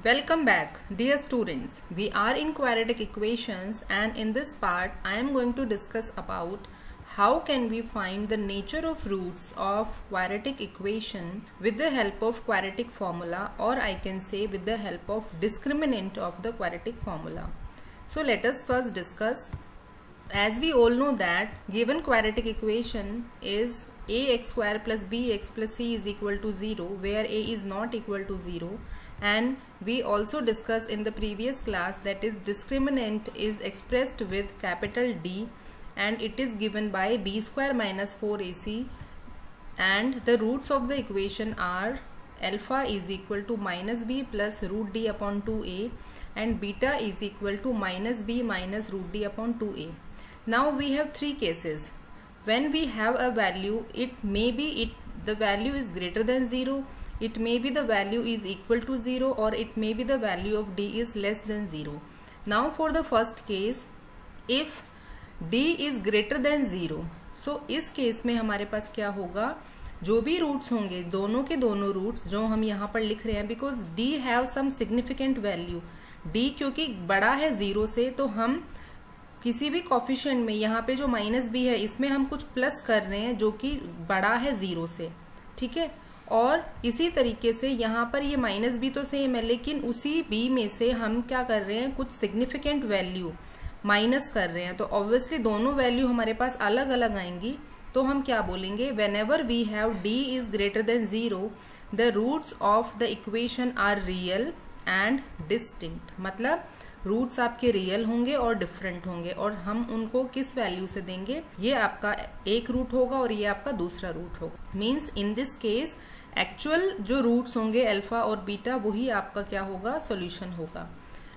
Welcome back, dear students. We are in quadratic equations, and in this part I am going to discuss about how can we find the nature of roots of quadratic equation with the help of quadratic formula, or I can say with the help of discriminant of the quadratic formula. So let us first discuss. As we all know that given quadratic equation is ax square plus bx plus c is equal to 0, where a is not equal to 0, and we also discussed in the previous class that is discriminant is expressed with capital D and it is given by b square minus 4ac, and the roots of the equation are alpha is equal to minus b plus root d upon 2a and beta is equal to minus b minus root d upon 2a. Now we have three cases. When we have a value, it may be the value is greater than 0, it may be the value is equal to 0, or it may be the value of d is less than 0. Now for the first case, if d is greater than 0, so इस case में हमारे पास क्या होगा, जो भी roots होंगे दोनों के दोनों रूट्स जो हम यहाँ पर लिख रहे हैं, because d have some significant value, d क्योंकि बड़ा है 0 से, तो हम किसी भी कोफिशिएंट में यहाँ पे जो माइनस b है इसमें हम कुछ प्लस कर रहे हैं जो कि बड़ा है 0 से, ठीक है। और इसी तरीके से यहाँ पर ये माइनस b तो सेम है, लेकिन उसी b में से हम क्या कर रहे हैं, कुछ सिग्निफिकेंट वैल्यू माइनस कर रहे हैं, तो ऑब्वियसली दोनों वैल्यू हमारे पास अलग अलग आएंगी। तो हम क्या बोलेंगे, whenever we have d is greater than 0 the roots of the equation are real and distinct, मतलब रूट्स आपके रियल होंगे और डिफरेंट होंगे, और हम उनको किस वैल्यू से देंगे, ये आपका एक रूट होगा और ये आपका दूसरा रूट होगा। Means in this case actual जो रूट्स होंगे अल्फा और बीटा वही आपका क्या होगा, सॉल्यूशन होगा।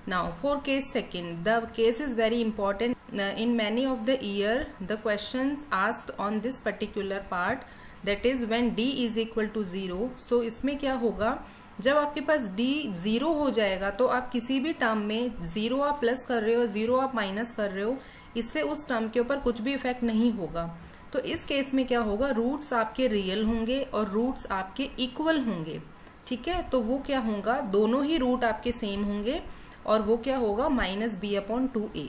Now for case second, the case is very important in many of the year the questions asked on this particular part, that is when d is equal to 0। So इसमें क्या होगा, जब आपके पास d 0 हो जाएगा तो आप किसी भी टर्म में 0 आप प्लस कर रहे हो, 0 आप माइनस कर रहे हो, इससे उस टर्म के ऊपर कुछ भी इफेक्ट नहीं होगा। तो इस केस में क्या होगा, रूट्स आपके रियल होंगे और रूट्स आपके इक्वल होंगे, ठीक है। तो वो क्या होगा, दोनों ही रूट आपके सेम होंगे और वो क्या होगा, minus b upon 2a।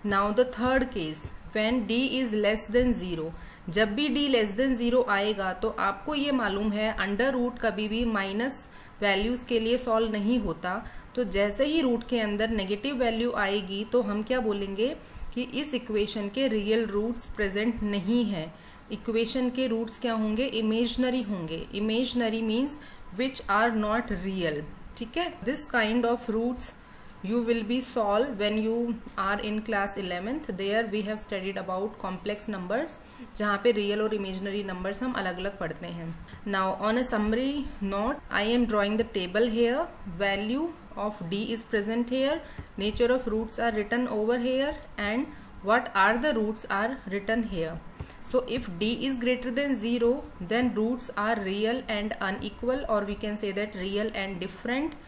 Now the third case, when d is less than 0, जब भी d लेस देन 0 आएगा तो आपको ये मालूम है अंडर रूट कभी भी माइनस वैल्यूज के लिए सॉल्व नहीं होता। तो जैसे ही रूट के अंदर नेगेटिव वैल्यू आएगी तो हम क्या बोलेंगे कि इस इक्वेशन के रियल रूट्स प्रेजेंट नहीं है। इक्वेशन के रूट्स क्या होंगे, इमेजनरी होंगे। Imaginary means which are not real, ठीक है। This kind of roots you will be solved when you are in class 11th. there we have studied about complex numbers, जहाँ पे real और imaginary numbers हम अलग अलग पढ़ते हैं। now on a summary note, I am drawing the table here. value of d is present here, nature of roots are written over here, and what are the roots are written here. so if d is greater than 0 then roots are real and unequal, or we can say that real and different,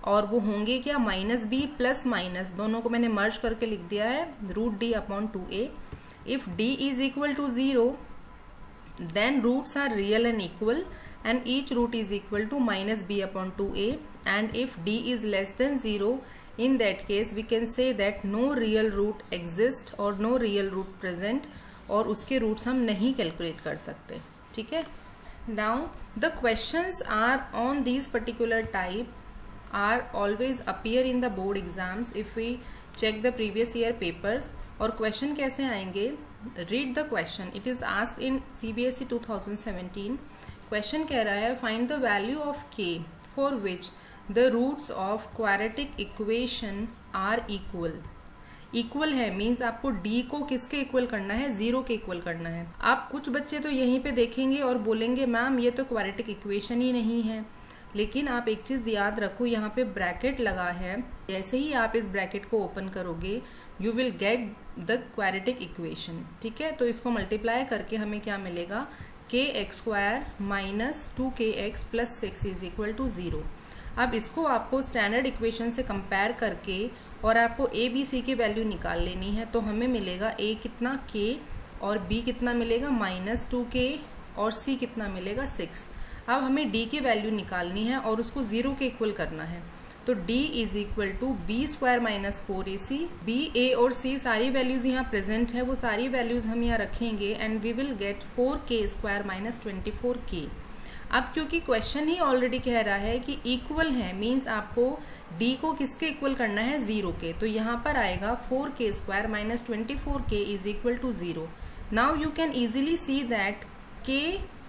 और वो होंगे क्या, minus B plus minus, दोनों को मैंने मर्ज करके लिख दिया है, root d upon 2a। If d is equal to 0 then roots are real and equal and each root is equal to minus b upon 2a, and if d is less than 0 in that case we can say that no real root exist और no real root present, और उसके roots हम नहीं calculate कर सकते, ठीक है। Now the questions are on this particular type are always appear in the board exams if we check the previous year papers। और क्वेश्चन कैसे आएंगे, read the question, it is asked in CBSE 2017। Question कह रहा है find the value of k for which the roots of quadratic equation are equal। Equal है means आपको d को किसके इक्वल करना है, 0 के इक्वल करना है। आप कुछ बच्चे तो यहीं पे देखेंगे और बोलेंगे मैम ये तो क्वाड्रेटिक इक्वेशन ही नहीं है, लेकिन आप एक चीज याद रखो, यहाँ पे ब्रैकेट लगा है, जैसे ही आप इस ब्रैकेट को ओपन करोगे you will get the quadratic equation, ठीक है। तो इसको मल्टीप्लाई करके हमें क्या मिलेगा, kx² minus 2kx plus 6 is equal to 0। अब इसको आपको स्टैंडर्ड इक्वेशन से कंपेयर करके और आपको a b c की वैल्यू निकाल लेनी है, तो हमें मिलेगा a कितना k और b कितना मिलेगा माइनस 2k और c कितना मिलेगा 6। अब हमें d की वैल्यू निकालनी है और उसको 0 के इक्वल करना है, तो d is equal to b square minus 4ac। b, a और c सारी वैल्यूज यहाँ प्रेजेंट है, वो सारी वैल्यूज हम यहाँ रखेंगे and we will get 4k square minus 24k। अब क्योंकि क्वेश्चन ही ऑलरेडी कह रहा है कि इक्वल है, मीन्स आपको d को किसके इक्वल करना है, 0 के, तो यहाँ पर आएगा 4k square minus 24k is equal to 0। Now you can easily see that k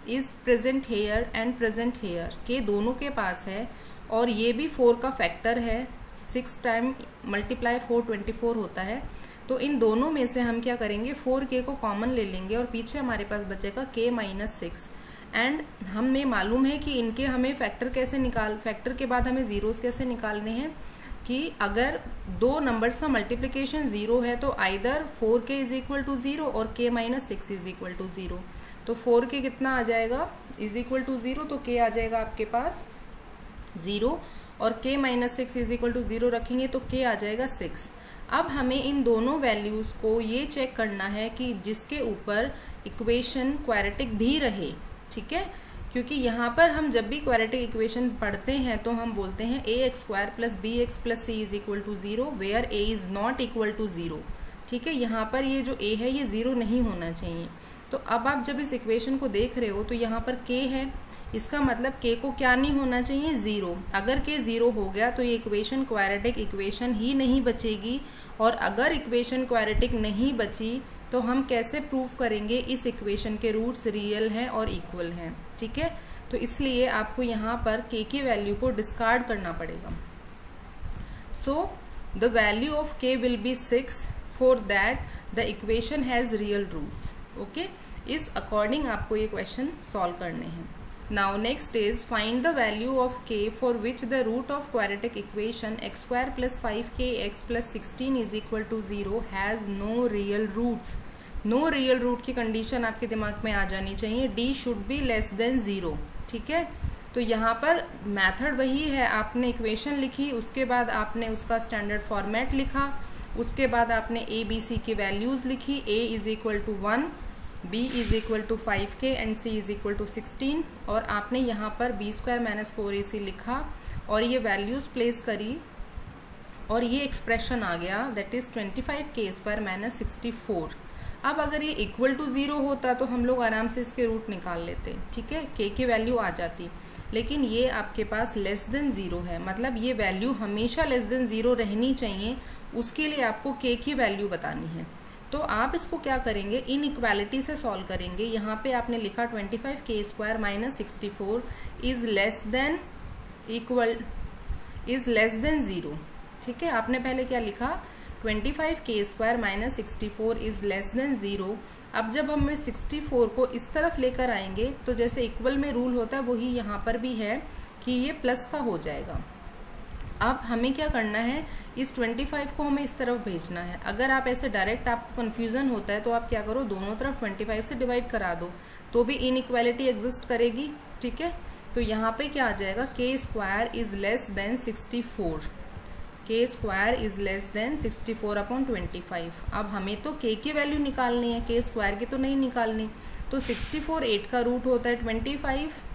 is present here and present here, k दोनों के पास है और ये भी 4 का फैक्टर है, 6 टाइम मल्टीप्लाई 4 24 होता है। तो इन दोनों में से हम क्या करेंगे, 4k को कॉमन ले लेंगे और पीछे हमारे पास बचेगा k माइनस 6। एंड हमें मालूम है कि इनके हमें फैक्टर फैक्टर के बाद हमें जीरोस कैसे निकालने हैं, कि अगर दो नंबर्स का मल्टीप्लिकेशन 0 है तो either 4k is equal to 0 और k minus 6 is equal to 0। तो 4k कितना आ जाएगा, इज इक्वल टू 0, तो k आ जाएगा आपके पास 0 और k minus 6 is equal to 0 रखेंगे तो k आ जाएगा 6। अब हमें इन दोनों वैल्यूज को ये चेक करना है कि जिसके ऊपर इक्वेशन क्वाड्रेटिक भी रहे, ठीक है, क्योंकि यहाँ पर हम जब भी क्वाड्रेटिक इक्वेशन पढ़ते हैं तो हम बोलते हैं ax square plus bx plus c is equal to 0 where a is not equal to 0। ठीक है, यहाँ पर ये जो a है ये 0 नहीं होना चाहिए। तो अब आप जब इस इक्वेशन को देख रहे हो तो यहाँ पर k है, इसका मतलब k को क्या नहीं होना चाहिए, 0। अगर k 0 हो गया तो ये इक्वेशन क्वाड्रेटिक इक्वेशन ही नहीं बचेगी, और अगर इक्वेशन क्वाड्रेटिक नहीं बची तो हम कैसे प्रूव करेंगे इस इक्वेशन के रूट्स रियल हैं और इक्वल हैं। ठीक है, तो इसलिए आपको यहाँ पर k की वैल्यू को डिस्कार्ड करना पड़ेगा। So the value of k will be 6 for that the equation has real roots. Okay, इस अकॉर्डिंग आपको ये क्वेश्चन सॉल्व करने हैं। Now next is find the value of k for which the root of quadratic equation x square plus 5kx plus 16 is equal to 0 has no real roots। No real root की condition आपके दिमाग में आ जानी चाहिए, d should be less than 0। ठीक है, तो यहाँ पर मेथड वही है, आपने इक्वेशन लिखी, उसके बाद आपने उसका स्टैंडर्ड फॉर्मेट लिखा, उसके बाद आपने a b c की वैल्यूज लिखी, a is equal to 1, b is equal to 5k and c is equal to 16, और आपने यहाँ पर b स्क्वायर माइनस 4ac लिखा और ये वैल्यूज प्लेस करी और ये एक्सप्रेशन आ गया, that is 25k square minus 64। अब अगर ये इक्वल टू 0 होता तो हम लोग आराम से इसके रूट निकाल लेते, ठीक है, k की वैल्यू आ जाती, लेकिन ये आपके पास लेस देन 0 है, मतलब ये वैल्यू हमेशा लेस देन 0 रहनी चाहिए, उसके लिए आपको k की वैल्यू बतानी है। तो आप इसको क्या करेंगे, इन इक्वालिटी से सॉल्व करेंगे। यहाँ पे आपने लिखा 25k square minus 64 is less than equal is less than 0। ठीक है, आपने पहले क्या लिखा, 25k square minus 64 is less than 0। अब जब हम 64 को इस तरफ लेकर आएंगे तो जैसे इक्वल में रूल होता है वही यहाँ पर भी है कि ये प्लस का हो जाएगा। अब हमें क्या करना है, इस 25 को हमें इस तरफ भेजना है। अगर आप ऐसे डायरेक्ट आपको कन्फ्यूजन होता है तो आप क्या करो, दोनों तरफ 25 से डिवाइड करा दो तो भी इनइक्वालिटी एग्जिस्ट करेगी। ठीक है, तो यहाँ पे क्या आ जाएगा, k square is less then 64, k square is less then 64 upon 25। अब हमें तो k की वैल्यू निकालनी है, k स्क्वायर की तो नहीं निकालनी। तो 64 8 का रूट होता है 25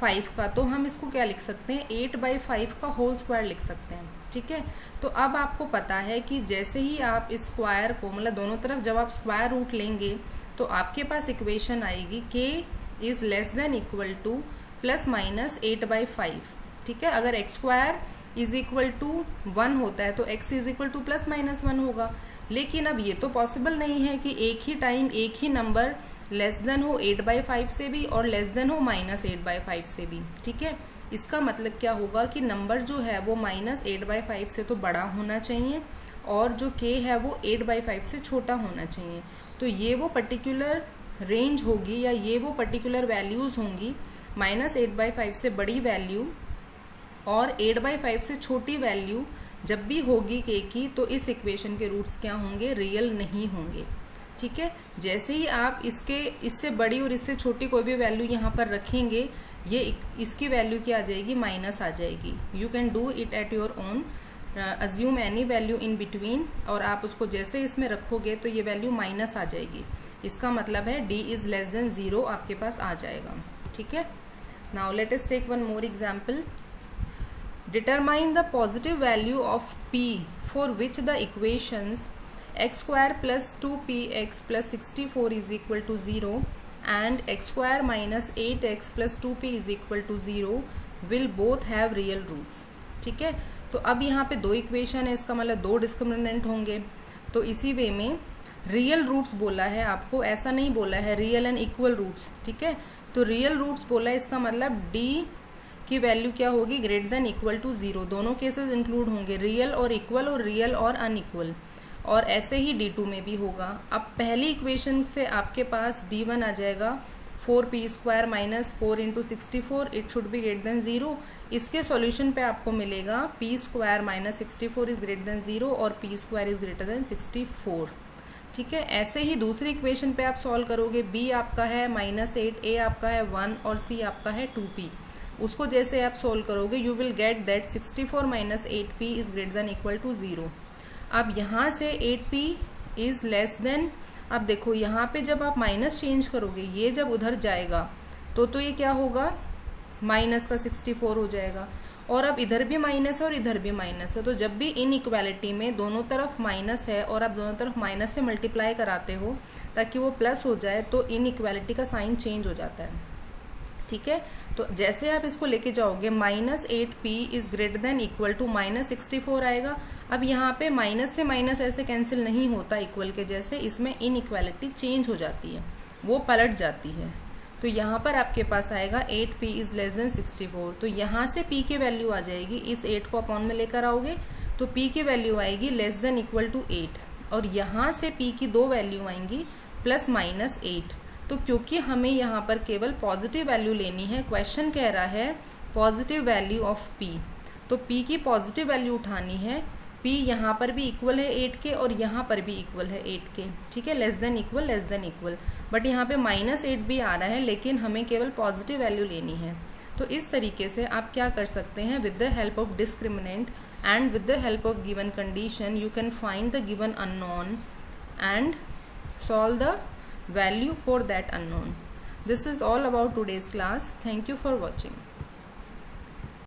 5 का, तो हम इसको क्या लिख सकते हैं, 8/5 का होल स्क्वायर लिख सकते हैं। ठीक है, तो अब आपको पता है कि जैसे ही आप इस स्क्वायर को, मतलब दोनों तरफ जब आप स्क्वायर रूट लेंगे तो आपके पास इक्वेशन आएगी k is less than equal to plus minus 8/5। ठीक है, अगर x square is equal to 1 होता है तो x is equal to plus minus 1 होगा, लेकिन अब ये तो पॉसिबल नहीं है कि एक ही टाइम एक ही नंबर लेस देन हो 8/5 से भी और लेस देन हो माइनस 8/5 से भी। ठीक है, इसका मतलब क्या होगा कि नंबर जो है वो माइनस 8/5 से तो बड़ा होना चाहिए और जो k है वो 8/5 से छोटा होना चाहिए। तो ये वो पर्टिकुलर रेंज होगी या ये वो पर्टिकुलर वैल्यूज होंगी, माइनस 8/5 से बड़ी वैल्यू और 8/5 से छोटी वैल्यू जब भी होगी k की, तो इस इक्वेशन के रूट्स क्या होंगे, रियल नहीं होंगे। ठीक है, जैसे ही आप इससे बड़ी और इससे छोटी कोई भी वैल्यू यहाँ पर रखेंगे, ये इसकी वैल्यू क्या आ जाएगी, माइनस आ जाएगी। You can do it at your own, assume any value in between, और आप उसको जैसे इसमें रखोगे तो ये वैल्यू माइनस आ जाएगी। इसका मतलब है d इज लेस देन 0 आपके पास आ जाएगा। ठीक है, now let us take one more example. Determine the positive value of p for which the equations x square plus 2px plus 64 is equal to 0 and x square minus 8x plus 2p is equal to 0 will both have real roots. ठीक है, तो अब यहाँ पे दो equation है, इसका मतलब दो डिस्क्रिमिनेंट होंगे. तो इसी वे में रियल रूट्स बोला है आपको, ऐसा नहीं बोला है रियल एंड इक्वल रूट्स. ठीक है, तो रियल रूट्स बोला है, इसका मतलब d की वैल्यू क्या होगी, ग्रेटर देन इक्वल टू 0. दोनों केसेस इंक्लूड होंगे, रियल और इक्वल और रियल और अनइक्वल. और ऐसे ही d2 में भी होगा. अब पहली इक्वेशन से आपके पास d1 आ जाएगा 4p square minus 4 into 64, it should be greater than 0. इसके सॉल्यूशन पे आपको मिलेगा p square minus 64 is greater than 0 और p square is greater then 64. ठीक है, ऐसे ही दूसरी इक्वेशन पे आप सॉल्व करोगे. b आपका है -8, a आपका है 1 और c आपका है 2p. उसको जैसे आप सॉल्व करोगे यू विल गेट दैट 64 माइनस 8p is greater than equal to 0. अब यहाँ से 8p इज लेस देन, अब देखो यहाँ पे जब आप माइनस चेंज करोगे, ये जब उधर जाएगा तो ये क्या होगा, माइनस का 64 हो जाएगा. और अब इधर भी माइनस है और इधर भी माइनस है, तो जब भी इन इक्वालिटी में दोनों तरफ माइनस है और आप दोनों तरफ माइनस से मल्टीप्लाई कराते हो ताकि वो प्लस हो जाए, तो इन इक्वालिटी का साइन चेंज हो जाता है. ठीक है, तो जैसे आप इसको लेके जाओगे -8p is greater than equal to -64 आएगा. अब यहाँ पे माइनस से माइनस ऐसे कैंसिल नहीं होता इक्वल के जैसे, इसमें इन इक्वालिटी चेंज हो जाती है, वो पलट जाती है. तो यहाँ पर आपके पास आएगा 8p इज लेस देन 64. तो यहाँ से p की वैल्यू आ जाएगी, इस 8 को अपॉन में लेकर आओगे तो p की वैल्यू आएगी लेस देन इक्वल टू 8. और यहाँ से p की दो वैल्यू आएंगी प्लस माइनस 8. तो क्योंकि हमें यहाँ पर केवल पॉजिटिव वैल्यू लेनी है, क्वेश्चन कह रहा है पॉजिटिव वैल्यू ऑफ p, तो p की पॉजिटिव वैल्यू उठानी है. p यहाँ पर भी इक्वल है 8 के और यहाँ पर भी इक्वल है 8 के. ठीक है, लेस देन इक्वल, बट यहाँ पे -8 भी आ रहा है, लेकिन हमें केवल पॉजिटिव वैल्यू लेनी है. तो इस तरीके से आप क्या कर सकते हैं, with the help of discriminant and with the help of given condition you can find the given unknown and solve the value for that unknown. This is all about today's class. Thank you for watching.